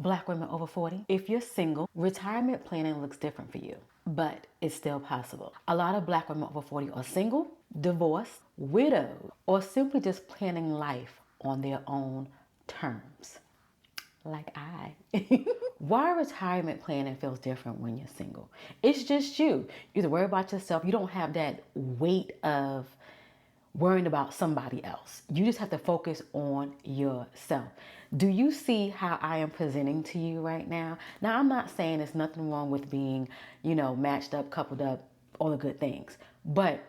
Black women over 40, if you're single, retirement planning looks different for you, but it's still possible. A lot of black women over 40 are single, divorced, widowed, or simply just planning life on their own terms. Like I. Why retirement planning feels different when you're single? It's just you. You have to worry about yourself. You don't have that weight of worrying about somebody else. You just have to focus on yourself. Do you see how I am presenting to you right now? Now, I'm not saying there's nothing wrong with being, matched up, coupled up, all the good things. But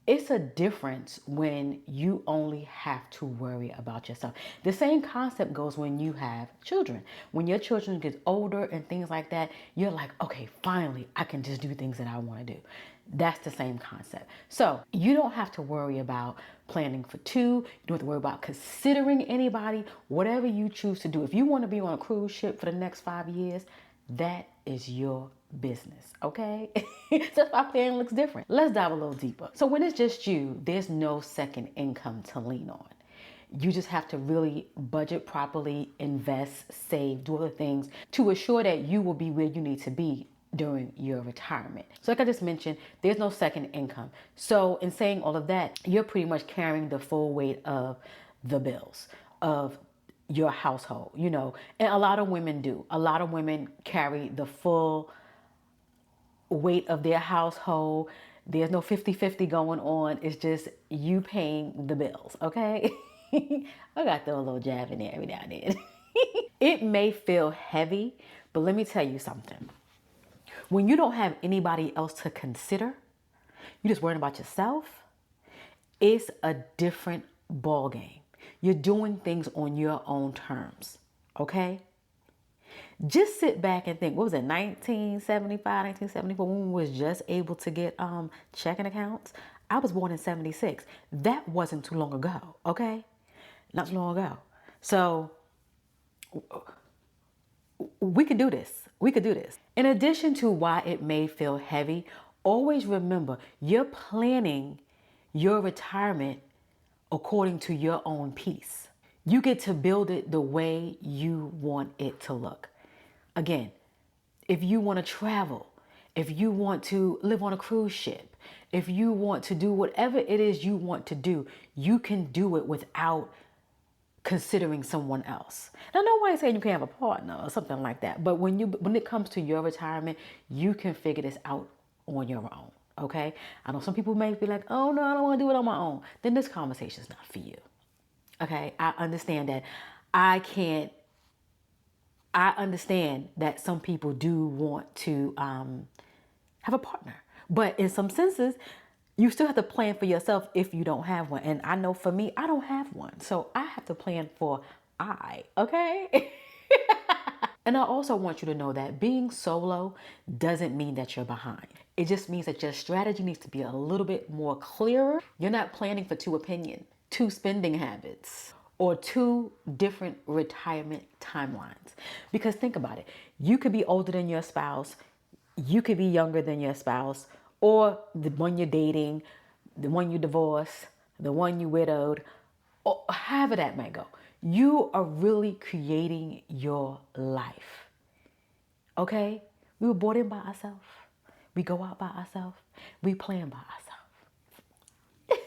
it's a difference when you only have to worry about yourself. The same concept goes when you have children. When your children get older and things like that, you're like, okay, finally, I can just do things that I want to do. That's the same concept. So you don't have to worry about planning for two. You don't have to worry about considering anybody, whatever you choose to do. If you want to be on a cruise ship for the next 5 years, that is your business, okay? So that's why planning looks different. Let's dive a little deeper. So when it's just you, there's no second income to lean on. You just have to really budget properly, invest, save, do other things to assure that you will be where you need to be during your retirement. So like I just mentioned, there's no second income. So in saying all of that, you're pretty much carrying the full weight of the bills, of your household, and a lot of women do. A lot of women carry the full weight of their household. There's no 50-50 going on. It's just you paying the bills, okay? I got to throw a little jab in there every now and then. It may feel heavy, but let me tell you something. When you don't have anybody else to consider, you're just worrying about yourself, it's a different ball game. You're doing things on your own terms, okay? Just sit back and think, what was it, 1975, 1974, when we was just able to get checking accounts? I was born in 76. That wasn't too long ago, okay? Not too long ago. So we could do this. We could do this. In addition to why it may feel heavy, always remember you're planning your retirement according to your own peace. You get to build it the way you want it to look. Again, if you want to travel, if you want to live on a cruise ship, if you want to do whatever it is you want to do, you can do it without considering someone else. Now, nobody's saying you can't have a partner or something like that, but when it comes to your retirement, you can figure this out on your own, okay? I know some people may be like, oh no, I don't want to do it on my own. Then this conversation is not for you, okay? I understand that I understand that some people do want to have a partner, but in some senses, you still have to plan for yourself if you don't have one. And I know for me, I don't have one. So I have to plan for okay? And I also want you to know that being solo doesn't mean that you're behind. It just means that your strategy needs to be a little bit more clearer. You're not planning for two opinions, two spending habits, or two different retirement timelines. Because think about it. You could be older than your spouse. You could be younger than your spouse, or the one you're dating, the one you divorced, the one you widowed, or however that may go. You are really creating your life. Okay? We were brought in by ourselves. We go out by ourselves. We plan by ourselves.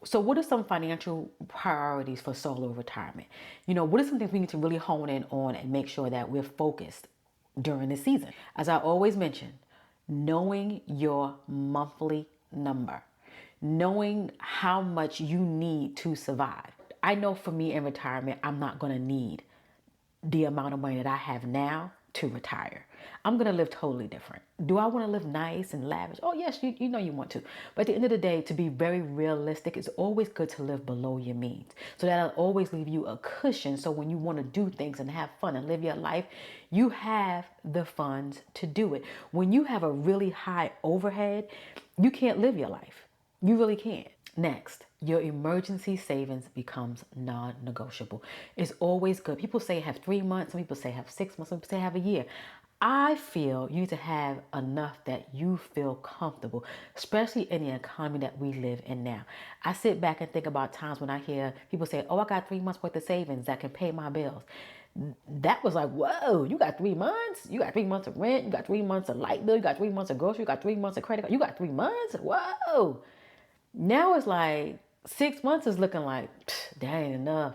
So what are some financial priorities for solo retirement? What are some things we need to really hone in on and make sure that we're focused during this season? As I always mention, knowing your monthly number, knowing how much you need to survive. I know for me in retirement, I'm not going to need the amount of money that I have now to retire. I'm going to live totally different. Do I want to live nice and lavish? Oh, yes, you know you want to. But at the end of the day, to be very realistic, it's always good to live below your means. So that'll always leave you a cushion. So when you want to do things and have fun and live your life, you have the funds to do it. When you have a really high overhead, you can't live your life. You really can't. Next, your emergency savings becomes non-negotiable. It's always good. People say have 3 months. Some people say have 6 months. Some people say have a year. I feel you need to have enough that you feel comfortable, especially in the economy that we live in now. I sit back and think about times when I hear people say, oh, I got 3 months worth of savings that can pay my bills. That was like, whoa, you got 3 months? You got 3 months of rent, you got 3 months of light bill, you got 3 months of grocery, you got 3 months of credit card, you got 3 months? Whoa. Now it's like 6 months is looking like, that ain't enough.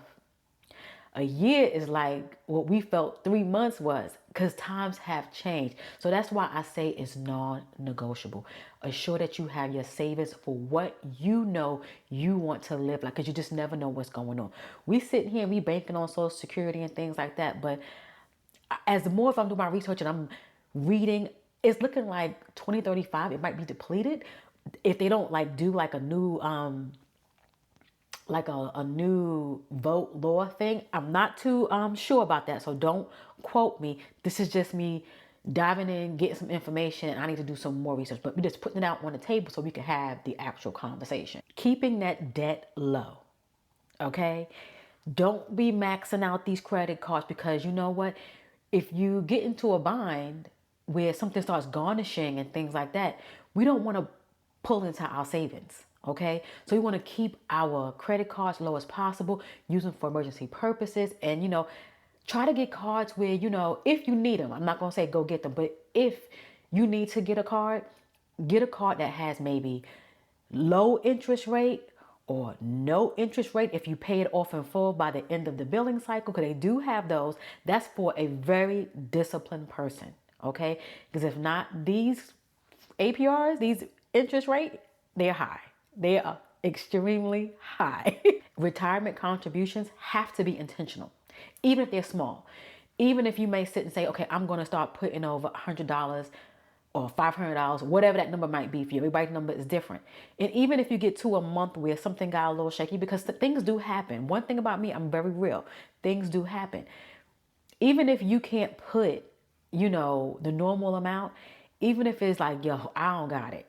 A year is like what we felt 3 months was, because times have changed. So that's why I say it's non-negotiable. Assure that you have your savings for what you know you want to live like, because you just never know what's going on. We sit here and we banking on Social Security and things like that, but as the more if I'm doing my research and I'm reading, it's looking like 2035 it might be depleted if they don't like do like a new a new vote law thing. I'm not too sure about that, so don't quote me. This is just me diving in, getting some information. I need to do some more research, but we're just putting it out on the table so we can have the actual conversation. Keeping that debt low, okay? Don't be maxing out these credit cards, because you know what? If you get into a bind where something starts garnishing and things like that, we don't want to pull into our savings. Okay, so we want to keep our credit cards low as possible, use them for emergency purposes, and try to get cards where if you need them. I'm not gonna say go get them, but if you need to get a card that has maybe low interest rate or no interest rate if you pay it off in full by the end of the billing cycle, because they do have those. That's for a very disciplined person, okay? Because if not, these APRs, these interest rate, they're high. They are extremely high. Retirement contributions have to be intentional, even if they're small. Even if you may sit and say, okay, I'm going to start putting over $100 or $500, whatever that number might be for you. Everybody's number is different. And even if you get to a month where something got a little shaky, because things do happen. One thing about me, I'm very real. Things do happen. Even if you can't put, the normal amount, even if it's like, yo, I don't got it,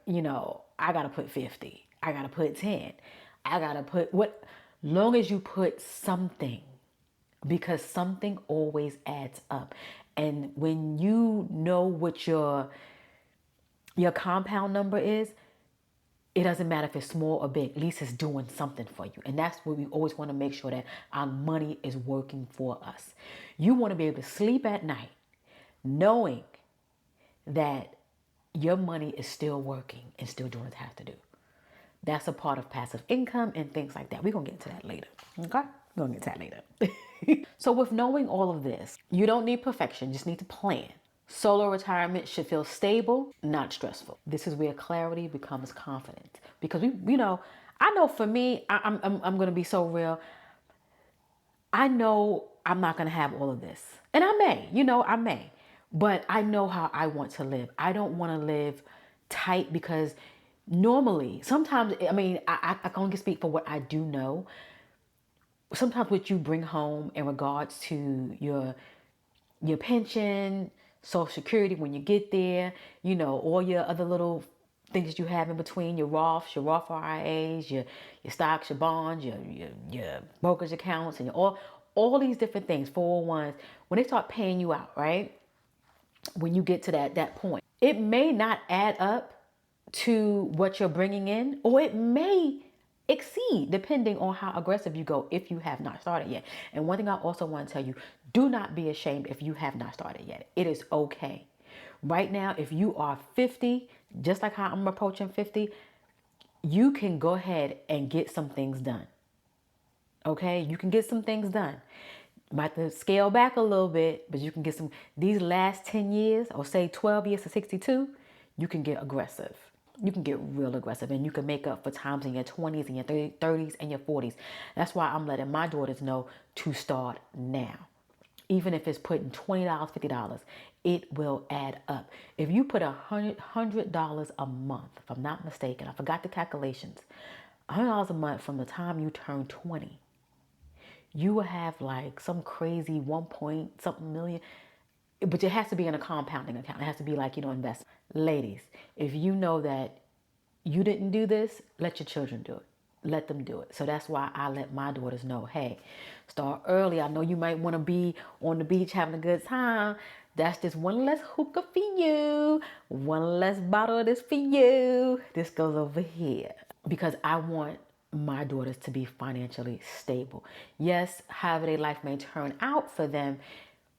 I got to put 50. I got to put 10. I got to put long as you put something, because something always adds up. And when you know what your compound number is, it doesn't matter if it's small or big, at least it's doing something for you. And that's what we always want to make sure, that our money is working for us. You want to be able to sleep at night knowing that your money is still working and still doing what it has to do. That's a part of passive income and things like that. We're going to get into that later. Okay? We're going to get to that later. So with knowing all of this, you don't need perfection. You just need to plan. Solo retirement should feel stable, not stressful. This is where clarity becomes confidence. Because I know for me, I'm going to be so real. I know I'm not going to have all of this. And I may. But I know how I want to live. I don't want to live tight, because normally, sometimes, I can only speak for what I do know. Sometimes what you bring home in regards to your pension, Social Security, when you get there, all your other little things you have in between, your Roths, your Roth IRAs, your stocks, your bonds, your brokerage accounts, and all these different things, 401s, when they start paying you out, right? When you get to that point, it may not add up to what you're bringing in, or it may exceed, depending on how aggressive you go, if you have not started yet. And one thing I also want to tell you, do not be ashamed if you have not started yet. It is okay. Right now, if you are 50, just like how I'm approaching 50, you can go ahead and get some things done. Okay? You can get some things done. Might have to scale back a little bit, but you can get these last 10 years, or say 12 years to 62, you can get aggressive. You can get real aggressive, and you can make up for times in your 20s and your 30s and your 40s. That's why I'm letting my daughters know to start now. Even if it's putting $20, $50, it will add up. If you put $100 a month, if I'm not mistaken, I forgot the calculations, $100 a month from the time you turn 20, you will have like some crazy 1 point something million. But it has to be in a compounding account. It has to be like, invest. Ladies, if you know that you didn't do this, let your children do it. Let them do it. So that's why I let my daughters know, hey, start early. I know you might want to be on the beach having a good time. That's just one less hookah for you. One less bottle of this for you. This goes over here. Because I want my daughters to be financially stable. Yes, however their life may turn out for them,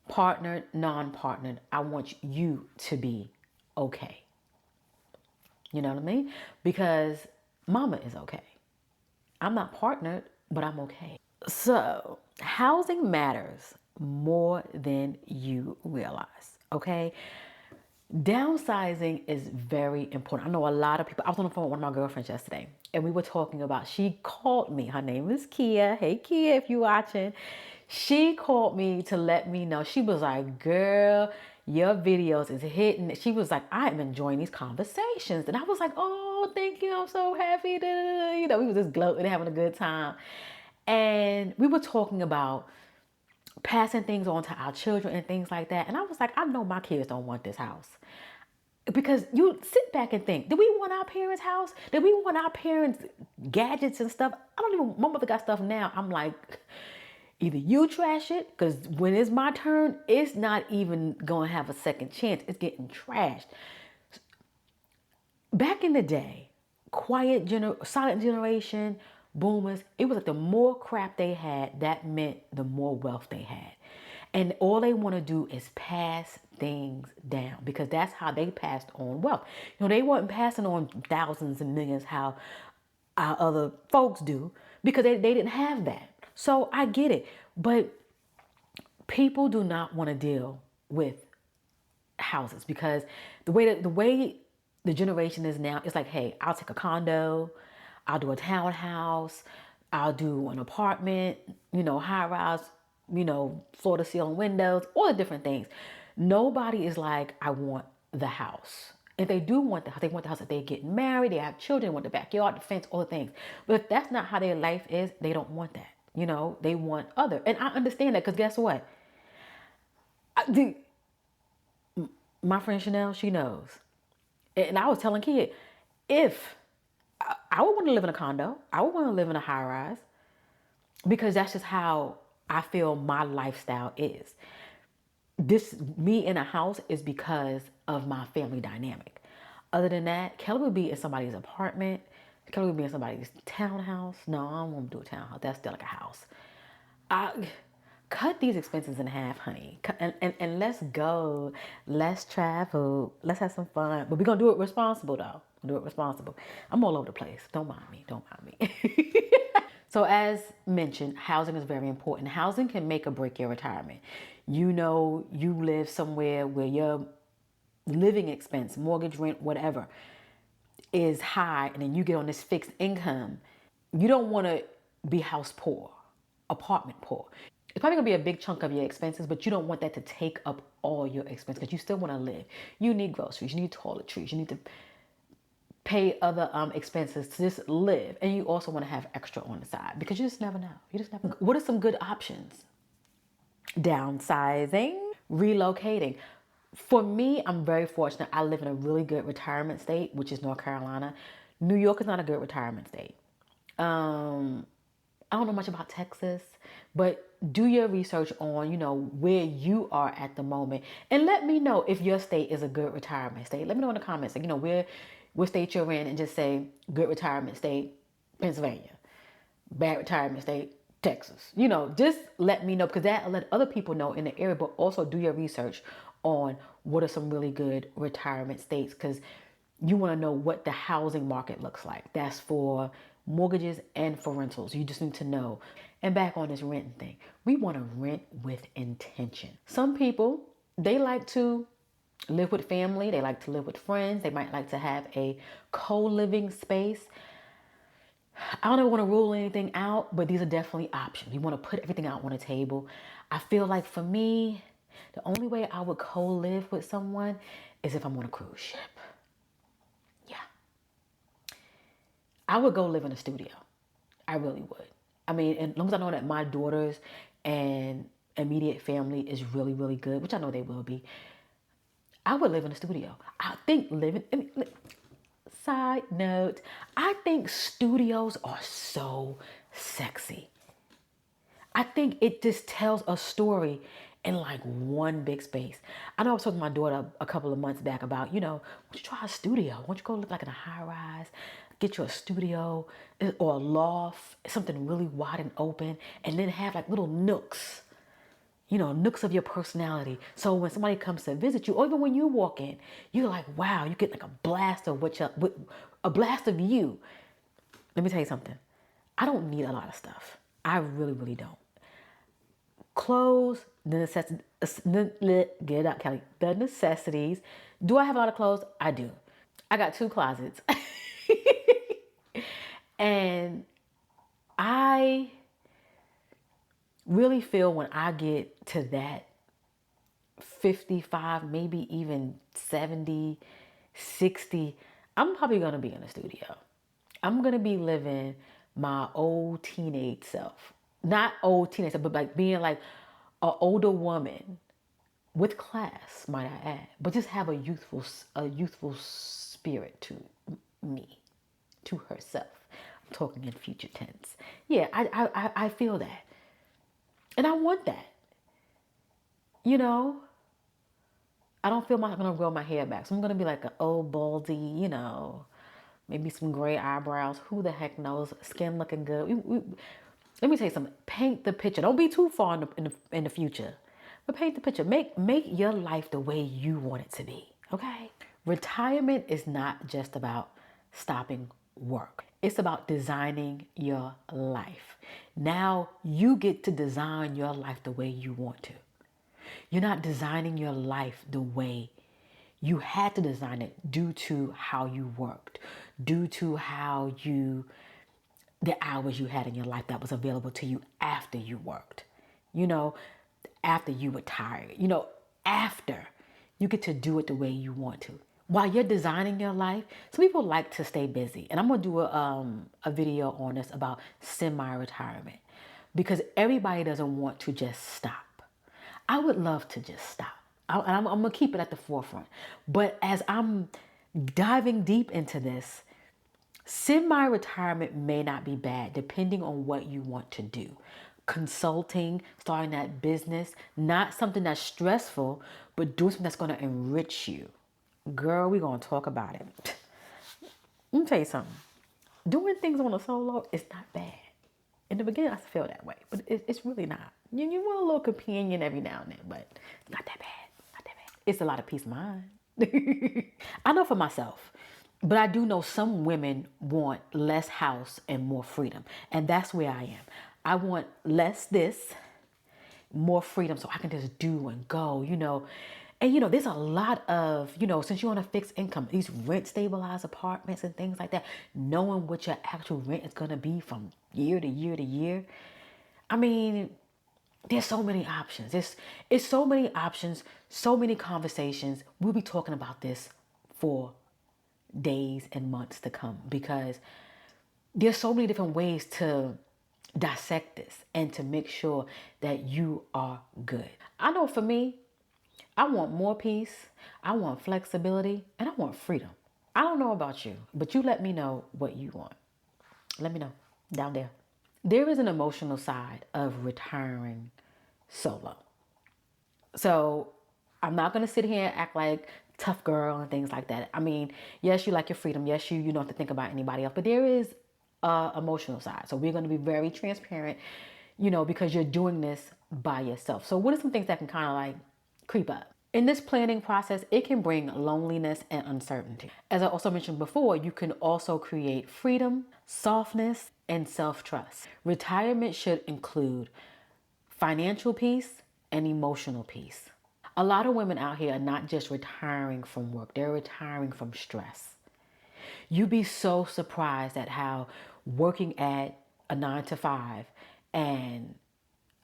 partnered, non-partnered, I want you to be okay. You know what I mean? Because mama is okay. I'm not partnered, but I'm okay. So, housing matters more than you realize, okay? Downsizing is very important. I know a lot of people. I was on the phone with one of my girlfriends yesterday, and we were talking about. She called me. Her name is Kia. Hey, Kia, if you watching, she called me to let me know. She was like, "Girl, your videos is hitting." She was like, "I am enjoying these conversations," and I was like, "Oh, thank you. I'm so happy." You know, we was just gloating, having a good time, and we were talking about passing things on to our children and things like that. And I was like, I know my kids don't want this house. Because you sit back and think, did we want our parents' house? Did we want our parents' gadgets and stuff? I don't even, my mother got stuff now. I'm like, either you trash it, because when it's my turn, it's not even going to have a second chance. It's getting trashed. Back in the day, silent generation, boomers, it was like the more crap they had, that meant the more wealth they had. And all they want to do is pass things down because that's how they passed on wealth. You know, they weren't passing on thousands and millions how our other folks do because they didn't have that. So I get it. But people do not want to deal with houses because the way the generation is now, it's like, hey, I'll take a condo, I'll do a townhouse, I'll do an apartment, high rise, floor to ceiling windows, all the different things. Nobody is like, I want the house. If they do want the house, they want the house if they get married, they have children, they want the backyard, the fence, all the things. But if that's not how their life is, they don't want that. They want other. And I understand that because guess what? My friend Chanel, she knows. And I was telling Kid, if I would want to live in a condo, I would want to live in a high rise because that's just how I feel my lifestyle is. This, me in a house, is because of my family dynamic. Other than that, Kelly would be in somebody's apartment. Kelly would be in somebody's townhouse. No, I don't want to do a townhouse. That's still like a house. I cut these expenses in half, honey. And let's go. Let's travel. Let's have some fun. But we're going to do it responsible, though. Do it responsible. I'm all over the place. Don't mind me. Don't mind me. So as mentioned, housing is very important. Housing can make or break your retirement. You live somewhere where your living expense, mortgage, rent, whatever, is high, and then you get on this fixed income. You don't want to be house poor, apartment poor. It's probably gonna be a big chunk of your expenses, but you don't want that to take up all your expenses because you still want to live. You need groceries, you need toiletries, you need to pay other expenses to just live, and you also want to have extra on the side because you just never know. You just never know. What are some good options? Downsizing, relocating. For me, I'm very fortunate. I live in a really good retirement state, which is North Carolina. New York is not a good retirement state. I don't know much about Texas, but do your research on, where you are at the moment. And let me know if your state is a good retirement state. Let me know in the comments, like, what state you're in, and just say good retirement state, Pennsylvania. Bad retirement state, Texas. Just let me know because that let other people know in the area, but also do your research on what are some really good retirement states because you want to know what the housing market looks like. That's for mortgages and for rentals. You just need to know. And back on this renting thing, we want to rent with intention. Some people, they like to live with family. They like to live with friends. They might like to have a co-living space. I don't ever want to rule anything out, but these are definitely options. You want to put everything out on the table. I feel like for me, the only way I would co-live with someone is if I'm on a cruise ship. Yeah. I would go live in a studio. I really would. I mean, as long as I know that my daughters and immediate family is really, really good, which I know they will be, I would live in a studio. I think side note, I think studios are so sexy. I think it just tells a story in like one big space. I know I was talking to my daughter a couple of months back about, why don't you try a studio? Why don't you go live like in a high rise? get you a studio or a loft, something really wide and open, and then have like little nooks, nooks of your personality. So when somebody comes to visit you, or even when you walk in, you're like, wow, you get like a blast of a blast of you. Let me tell you something. I don't need a lot of stuff. I really, really don't. Clothes, the necessities, get it out, Kelly. The necessities. Do I have a lot of clothes? I do. I got 2 closets. And I really feel when I get to that 55, maybe even 70, 60, I'm probably going to be in the studio. I'm going to be living my old teenage self. Not old teenage self, but like being like an older woman with class, might I add, but just have a youthful spirit to me, to herself. I'm talking in future tense. Yeah, I feel that. And I want that. You know, I don't feel I'm gonna grow my hair back. So I'm gonna be like an old baldy, maybe some gray eyebrows. Who the heck knows? Skin looking good. Let me tell you something. Paint the picture. Don't be too far in the future, but paint the picture. Make your life the way you want it to be. Okay. Retirement is not just about stopping work. It's about designing your life. Now you get to design your life the way you want to. You're not designing your life the way you had to design it due to how you worked, due to the hours you had in your life that was available to you after you worked, you know, after you retired, after you get to do it the way you want to. While you're designing your life, some people like to stay busy. And I'm going to do a video on this about semi-retirement because everybody doesn't want to just stop. I would love to just stop. I'm going to keep it at the forefront. But as I'm diving deep into this, semi-retirement may not be bad depending on what you want to do. Consulting, starting that business, not something that's stressful, but doing something that's going to enrich you. Girl, we're going to talk about it. Let me tell you something. Doing things on a solo is not bad. In the beginning, I feel that way, but it's really not. You want a little companion every now and then, but it's not that bad. Not that bad. It's a lot of peace of mind. I know for myself, but I do know some women want less house and more freedom, and that's where I am. I want less this, more freedom, so I can just do and go, And there's a lot of, since you're on a fixed income, these rent stabilized apartments and things like that, knowing what your actual rent is going to be from year to year to year. I mean, there's so many options. It's so many options, so many conversations. We'll be talking about this for days and months to come because there's so many different ways to dissect this and to make sure that you are good. I know for me, I want more peace, I want flexibility, and I want freedom. I don't know about you, but you let me know what you want. Let me know down there. There is an emotional side of retiring solo. So I'm not going to sit here and act like tough girl and things like that. I mean, yes, you like your freedom. Yes, you don't have to think about anybody else, but there is a emotional side. So we're going to be very transparent, because you're doing this by yourself. So what are some things that can kind of like creep up? In this planning process, it can bring loneliness and uncertainty. As I also mentioned before, you can also create freedom, softness, and self-trust. Retirement should include financial peace and emotional peace. A lot of women out here are not just retiring from work, they're retiring from stress. You'd be so surprised at how working at a 9 to 5 and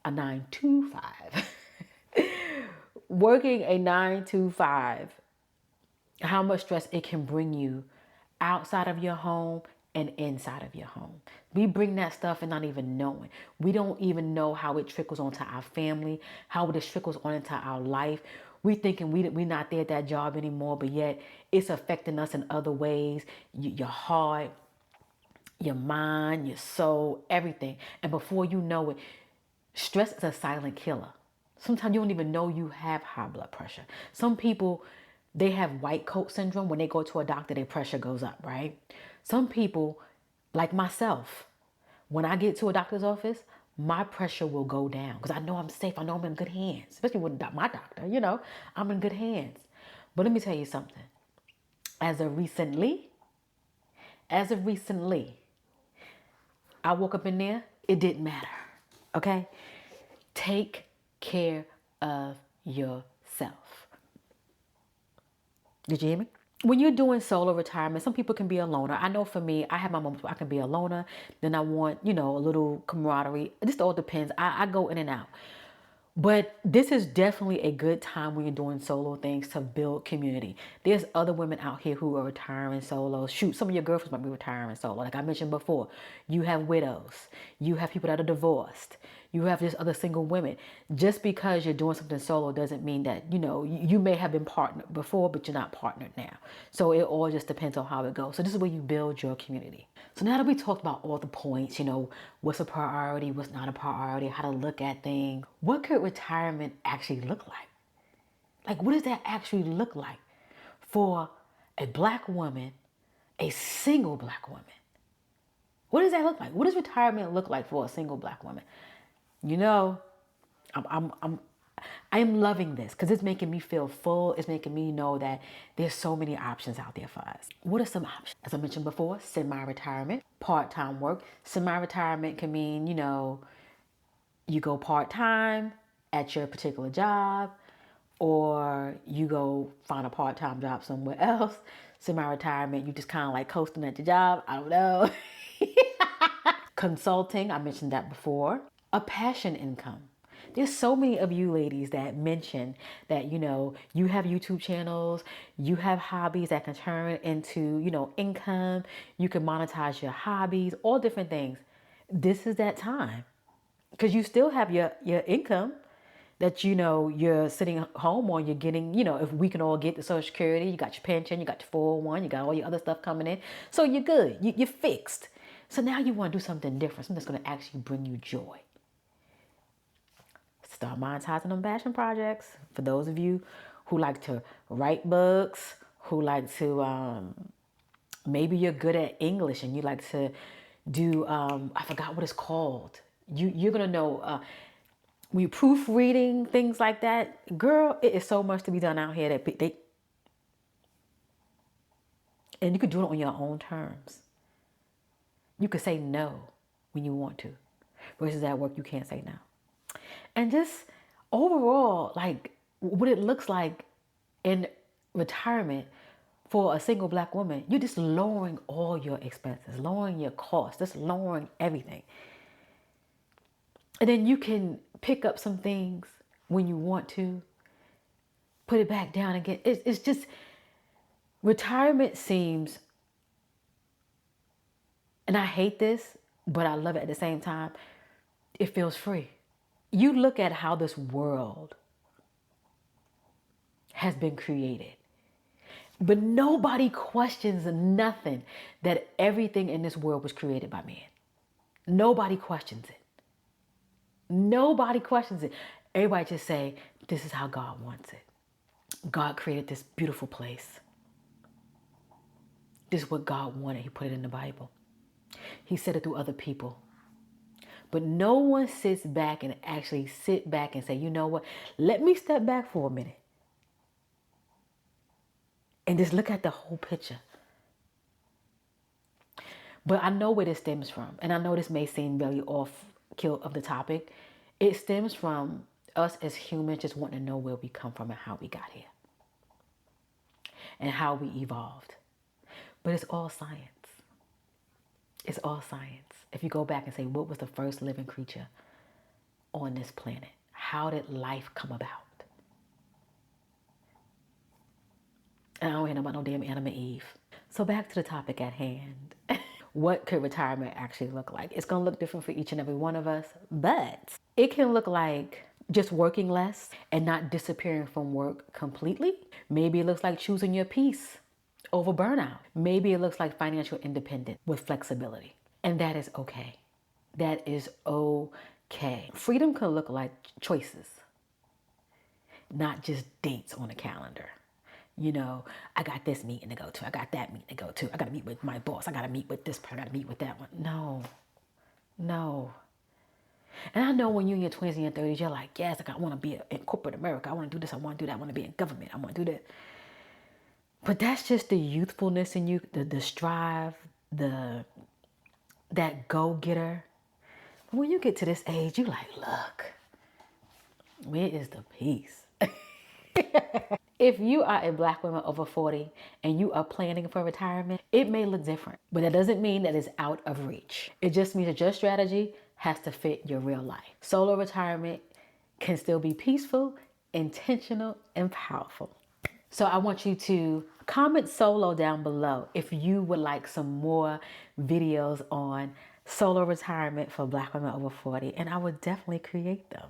a 9 to 5 working a 9 to 5, how much stress it can bring you outside of your home and inside of your home. We bring that stuff and not even knowing. We don't even know how it trickles onto our family, how it trickles on into our life. We thinking we're not there at that job anymore, but yet it's affecting us in other ways. Your heart, your mind, your soul, everything. And before you know it, stress is a silent killer. Sometimes you don't even know you have high blood pressure. Some people, they have white coat syndrome. When they go to a doctor, their pressure goes up, right? Some people, like myself, when I get to a doctor's office, my pressure will go down because I know I'm safe. I know I'm in good hands, especially with my doctor, I'm in good hands. But let me tell you something. As of recently, as of recently, I woke up in there, it didn't matter. Okay? Take care of yourself. Did you hear me? When you're doing solo retirement, some people can be a loner. I know for me, I have my moments where I can be a loner. Then I want, a little camaraderie. It just all depends. I go in and out. But this is definitely a good time when you're doing solo things to build community. There's other women out here who are retiring solo. Shoot, some of your girlfriends might be retiring solo. Like I mentioned before, you have widows. You have people that are divorced. You have just other single women. Just because you're doing something solo doesn't mean that, you may have been partnered before, but you're not partnered now. So it all just depends on how it goes. So this is where you build your community. So now that we talked about all the points, what's a priority, what's not a priority, how to look at things, what could retirement actually look like? Like, what does that actually look like for a black woman, a single black woman? What does that look like? What does retirement look like for a single black woman? You know, I'm loving this because it's making me feel full. It's making me know that there's so many options out there for us. What are some options? As I mentioned before, semi-retirement, part-time work. Semi-retirement can mean, you go part-time at your particular job, or you go find a part-time job somewhere else. Semi-retirement, you just kind of like coasting at your job. I don't know. Consulting, I mentioned that before. A passion income. There's so many of you ladies that mention that, you have YouTube channels, you have hobbies that can turn into, income. You can monetize your hobbies, all different things. This is that time because you still have your income that, you're sitting home on. You're getting, if we can all get the Social Security, you got your pension, you got your 401, you got all your other stuff coming in. So you're good. You're fixed. So now you want to do something different, something that's going to actually bring you joy. Start monetizing them passion projects. For those of you who like to write books, who like to, maybe you're good at English and you like to do, I forgot what it's called. You're going to know, when you proofreading, things like that. Girl, it is so much to be done out here that and you could do it on your own terms. You could say no when you want to, versus at work you can't say no. And just overall, like what it looks like in retirement for a single black woman, you're just lowering all your expenses, lowering your costs, just lowering everything. And then you can pick up some things when you want to, put it back down again. It's just, retirement seems, and I hate this, but I love it at the same time, it feels free. You look at how this world has been created, but nobody questions nothing, that everything in this world was created by man. Nobody questions it. Nobody questions it. Everybody just say, this is how God wants it. God created this beautiful place. This is what God wanted. He put it in the Bible. He said it through other people. But no one sits back and actually sit back and say, you know what? Let me step back for a minute and just look at the whole picture. But I know where this stems from. And I know this may seem very off-kill of the topic. It stems from us as humans just wanting to know where we come from and how we got here. And how we evolved. But it's all science. It's all science. If you go back and say, what was the first living creature on this planet? How did life come about? And I don't hear about no damn Adam and Eve. So back to the topic at hand. What could retirement actually look like? It's going to look different for each and every one of us, but it can look like just working less and not disappearing from work completely. Maybe it looks like choosing your peace over burnout. Maybe it looks like financial independence with flexibility. And that is okay. That is okay. Freedom can look like choices, not just dates on a calendar. You know, I got this meeting to go to. I got that meeting to go to. I got to meet with my boss. I got to meet with this person. I got to meet with that one. No, no. And I know when you're in your 20s and your 30s, you're like, yes, like I want to be in corporate America. I want to do this. I want to do that. I want to be in government. I want to do that. But that's just the youthfulness in you, the strive, the that go-getter. When you get to this age, you like, look, where is the peace? If you are a black woman over 40 and you are planning for retirement, it may look different, but that doesn't mean that it's out of reach. It just means that your strategy has to fit your real life. Solo retirement can still be peaceful, intentional, and powerful. So I want you to comment solo down below if you would like some more videos on solo retirement for black women over 40, and I would definitely create them.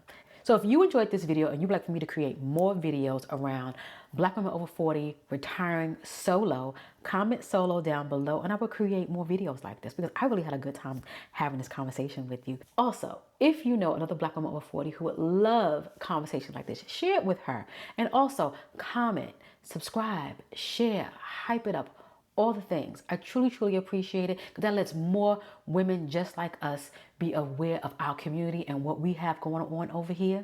So if you enjoyed this video and you'd like for me to create more videos around black women over 40 retiring solo, comment solo down below and I will create more videos like this because I really had a good time having this conversation with you. Also, if you know another black woman over 40 who would love conversations like this, share it with her. And also comment, subscribe, share, hype it up, all the things. I truly, truly appreciate it because that lets more women just like us be aware of our community and what we have going on over here.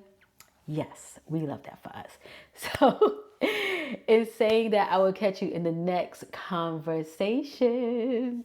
Yes, we love that for us. So in saying that, I will catch you in the next conversation.